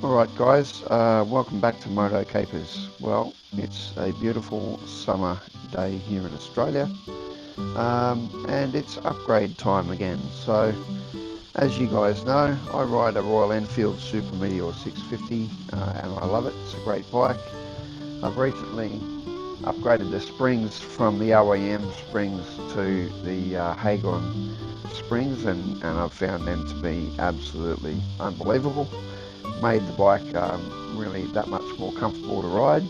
Alright guys, welcome back to Motocapers. Well, it's a beautiful summer day here in Australia, and it's upgrade time again. So, as you guys know, I ride a Royal Enfield Super Meteor 650 and I love it. It's a great bike. I've recently upgraded the springs from the OEM springs to the Hagon springs, and I've found them to be absolutely unbelievable. Made the bike really that much more comfortable to ride.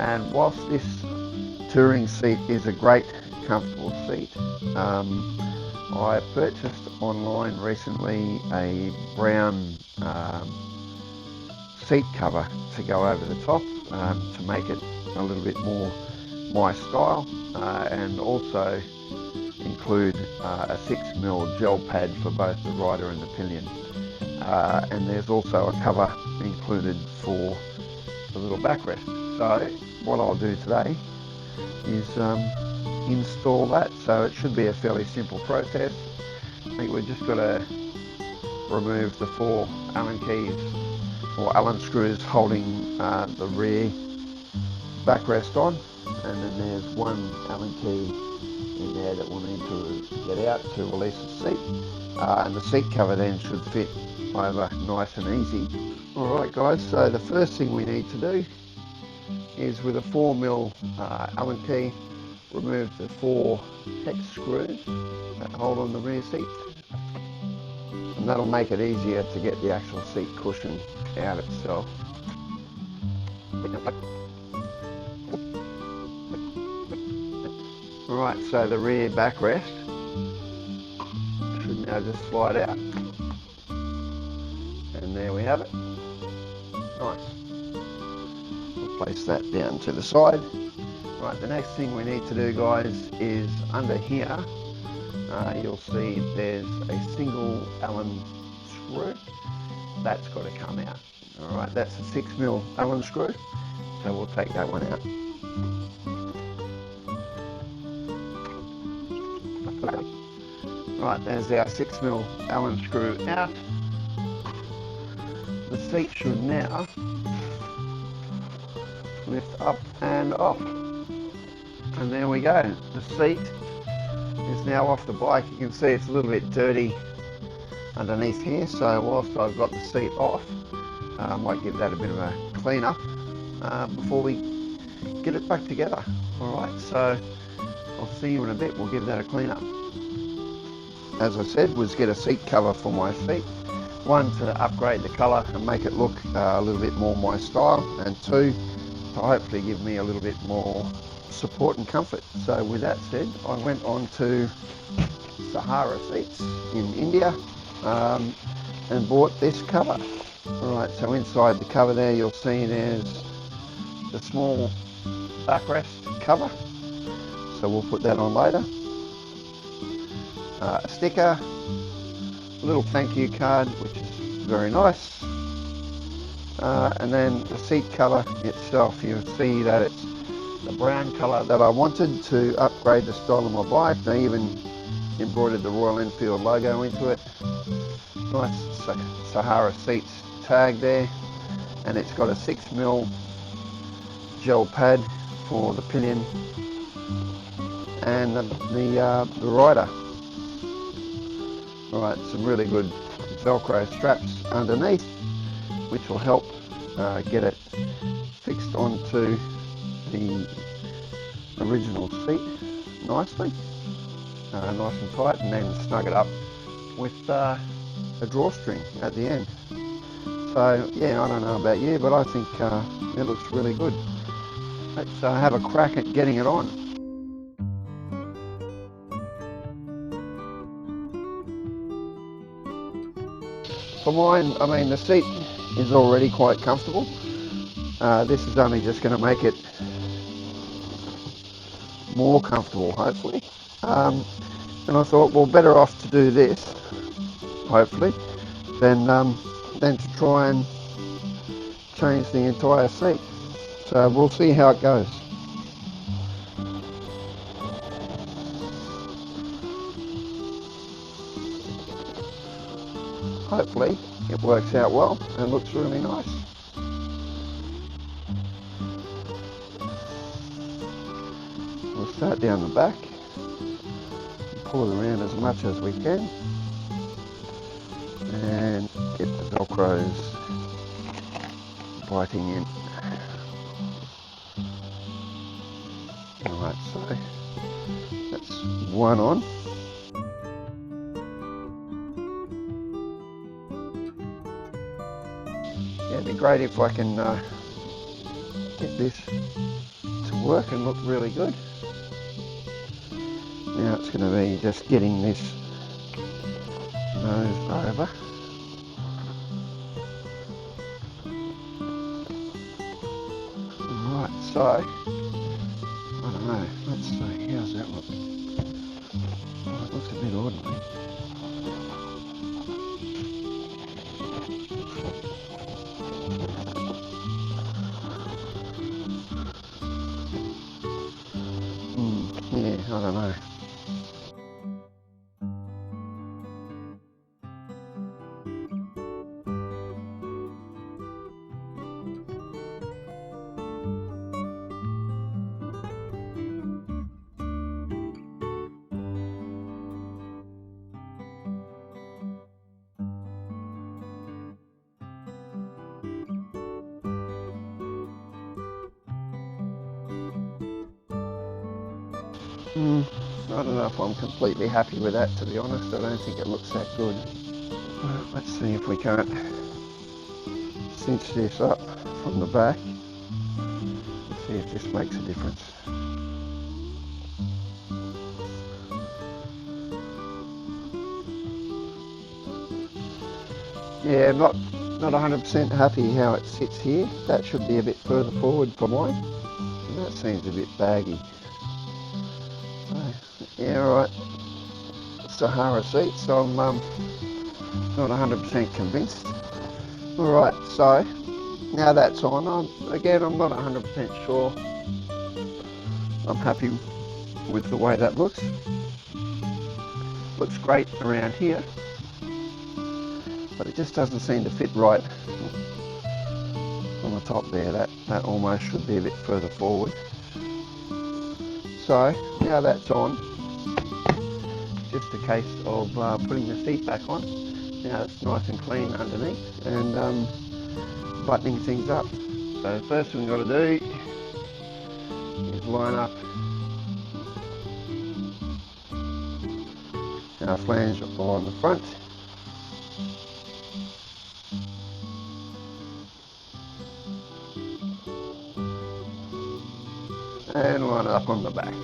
And whilst this touring seat is a great comfortable seat, I purchased online recently a brown seat cover to go over the top to make it a little bit more my style, and also include a 6mm gel pad for both the rider and the pillion. And there's also a cover included for the little backrest. So what I'll do today is install that. So it should be a fairly simple process. I think we've just got to remove the 4 Allen keys or Allen screws holding the rear backrest on, and then there's 1 Allen key in there that we'll need to get out to release the seat, and the seat cover then should fit over nice and easy. Alright guys, so the first thing we need to do is, with a 4mm Allen key, remove the 4 hex screws that hold on the rear seat, and that'll make it easier to get the actual seat cushion out itself. Alright, so the rear backrest should now just slide out. And there we have it. Nice. We'll place that down to the side. Right, the next thing we need to do, guys, is under here, you'll see there's a single Allen screw. That's got to come out. Alright, that's a 6mm Allen screw. So we'll take that one out. Right, there's our 6mm Allen screw out. The seat should now lift up and off, and there we go. The seat is now off the bike. You can see it's a little bit dirty underneath here, so whilst I've got the seat off, I might give that a bit of a clean up before we get it back together. Alright, so I'll see you in a bit. We'll give that a clean up. As I said, was get a seat cover for my seat. 1, to upgrade the colour and make it look a little bit more my style, and 2, to hopefully give me a little bit more support and comfort. So with that said, I went on to Sahara Seats in India and bought this cover. Alright, so inside the cover there you'll see there's the small backrest cover, so we'll put that on later. A sticker, a little thank you card, which is very nice, and then the seat cover itself. You'll see that it's the brown colour that I wanted to upgrade the style of my bike. They even embroidered the Royal Enfield logo into it. Nice Sahara Seats tag there, and it's got a 6mm gel pad for the pillion and the rider. Alright, some really good Velcro straps underneath, which will help get it fixed onto the original seat nicely, nice and tight, and then snug it up with a drawstring at the end. So yeah, I don't know about you, but I think it looks really good. Let's have a crack at getting it on. For mine, I mean, the seat is already quite comfortable. This is only just going to make it more comfortable, hopefully. And I thought, well, better off to do this, hopefully, than to try and change the entire seat. So we'll see how it goes. hopefully it works out well and looks really nice. We'll start down the back, pull it around as much as we can, and get the Velcros biting in. Alright, so that's one on. Yeah, it'd be great if I can get this to work and look really good. Now it's going to be just getting this nose over. Right, so I don't know, let's see, how's that look? Oh, it looks a bit ordinary. Yeah, I don't know. I don't know if I'm completely happy with that, to be honest. I don't think it looks that good. Well, let's see if we can't cinch this up from the back. Let's see if this makes a difference. Yeah, I'm not 100% happy how it sits here. That should be a bit further forward for mine. And that seems a bit baggy. Yeah, alright. Sahara Seats, I'm not 100% convinced. Alright, so now that's on. I'm not 100% sure. I'm happy with the way that looks. Looks great around here, but it just doesn't seem to fit right on the top there. That almost should be a bit further forward. So now that's on, just a case of putting the seat back on. Now it's nice and clean underneath, and buttoning things up. So the first thing we've got to do is line up our flange along the front. And line it up on the back.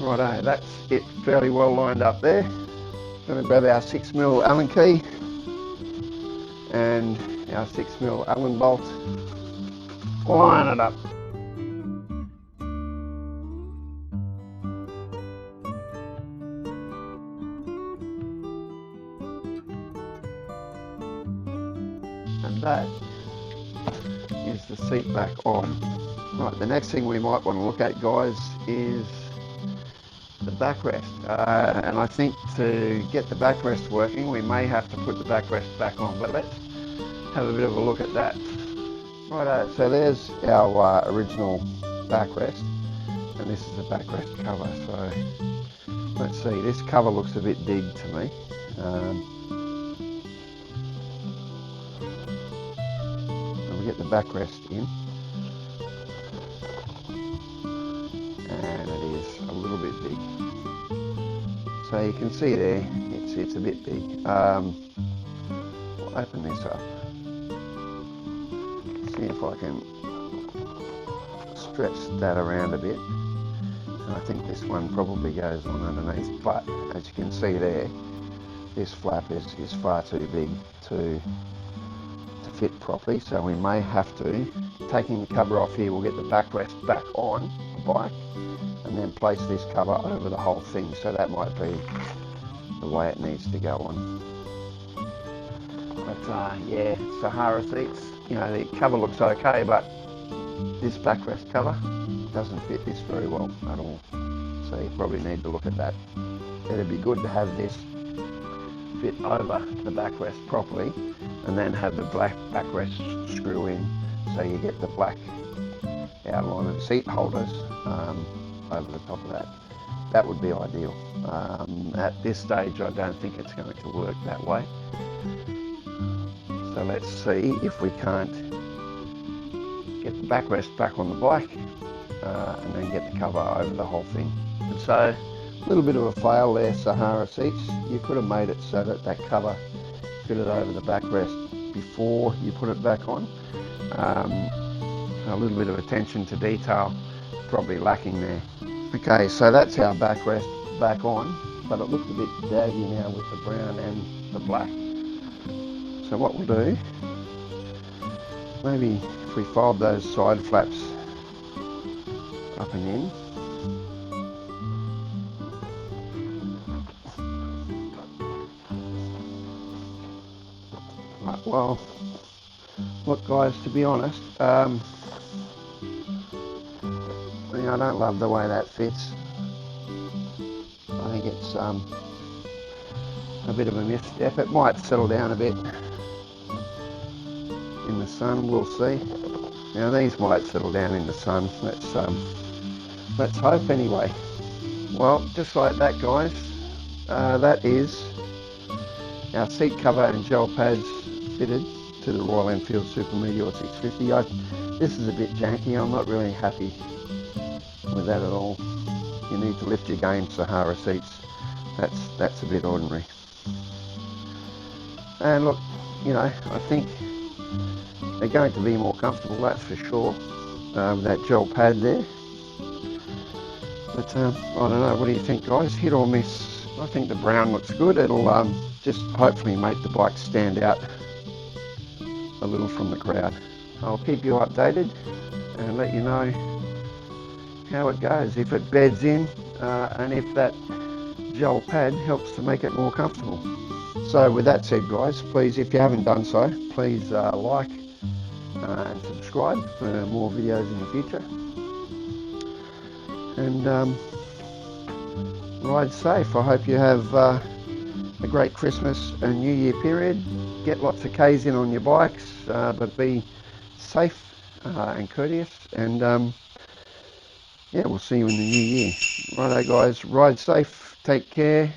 Righto, that's it, fairly well lined up there. Going to grab our 6mm Allen key and our 6mm Allen bolt, line it up. And that is the seat back on. Right, the next thing we might want to look at, guys, is the backrest. And I think to get the backrest working, we may have to put the backrest back on, but let's have a bit of a look at that. Righto, so there's our original backrest, and this is the backrest cover. So let's see, this cover looks a bit big to me. We'll get the backrest in, and it is a little bit big. So you can see there, it's a bit big. I'll open this up, see if I can stretch that around a bit. And I think this one probably goes on underneath, but as you can see there, this flap is far too big to fit properly, so we may have to, taking the cover off here, we'll get the backrest back on the bike and then place this cover over the whole thing. So that might be the way it needs to go on. But yeah, Sahara Seats, you know, the cover looks okay, but this backrest cover doesn't fit this very well at all. So you probably need to look at that. It'd be good to have this fit over the backrest properly, and then have the black backrest screw in, so you get the black outline of seat holders over the top of that. That would be ideal. At this stage, I don't think it's going to work that way. So let's see if we can't get the backrest back on the bike and then get the cover over the whole thing. And so, a little bit of a fail there, Sahara Seats. You could have made it so that that cover fitted over the backrest before you put it back on. A little bit of attention to detail probably lacking there. Okay, so that's our backrest back on, but it looks a bit daggy now with the brown and the black. So what we'll do, maybe if we fold those side flaps up and in, right, well, look guys, to be honest, I don't love the way that fits. I think it's a bit of a misstep. It might settle down a bit in the sun, we'll see. Now these might settle down in the sun. Let's hope anyway. Well, just like that guys, that is our seat cover and gel pads fitted to the Royal Enfield Super Meteor 650. This is a bit janky, I'm not really happy with that at all. You need to lift your game, Sahara Seats. That's a bit ordinary. And look, you know, I think they're going to be more comfortable, that's for sure. That gel pad there. But I don't know, what do you think guys? Hit or miss? I think the brown looks good. It'll just hopefully make the bike stand out a little from the crowd. I'll keep you updated and let you know how it goes, if it beds in and if that gel pad helps to make it more comfortable. So with that said guys, please, if you haven't done so, please like and subscribe for more videos in the future. And ride safe. I hope you have a great Christmas and New Year period. Get lots of Ks in on your bikes, but be safe and courteous. And yeah, we'll see you in the new year. Righto guys, ride safe, take care.